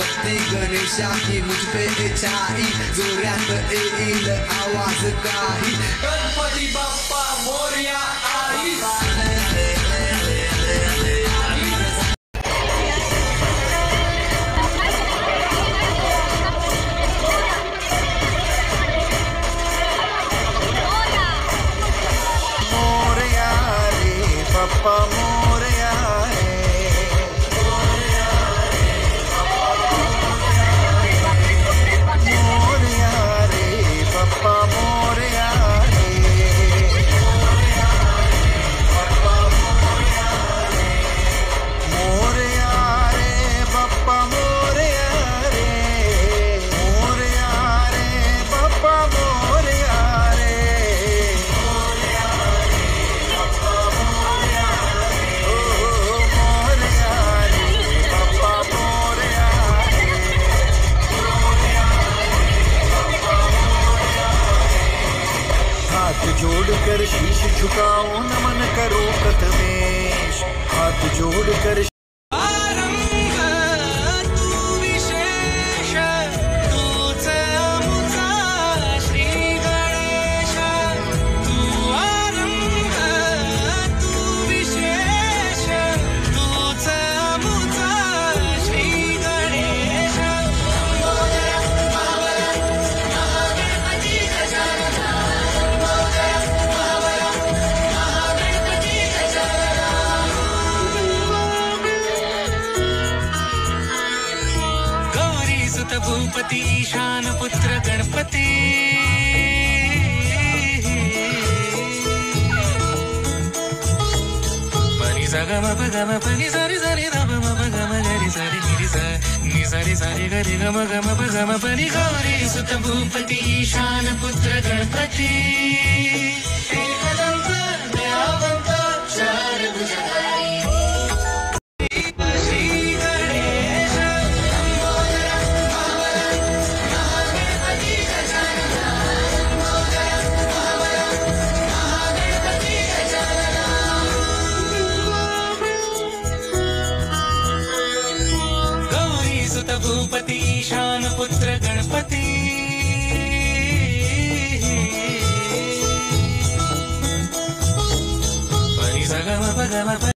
भक्ति गणेशा की मुझ पे छाई, जोरात येईल आवाज काही, गणपती बाप्पा मोरया आई। मोरया रे बाप्पा मोरया रे, मोरया रे बाप्पा मोरया रे, मोरया रे बाप्पा मोरया रे, मोरया रे बाप्पा मोरया रे, हाथ जोड़कर शीश झुकाओ नमन करो प्रथमेश, हाथ जोड़कर भूपति ईशान पुत्र गणपति, पनी सगम पगम पनी सारी सारी रम पगम गरी सारी गिरी सा नि सारी सारी गरी गम गम पगम पनी गौरी सुत भूपति ईशान पुत्र गणपति, एकदंत दयावंत चार भुजधारी भूपति ईशान पुत्र गणपति, परी सगम पगम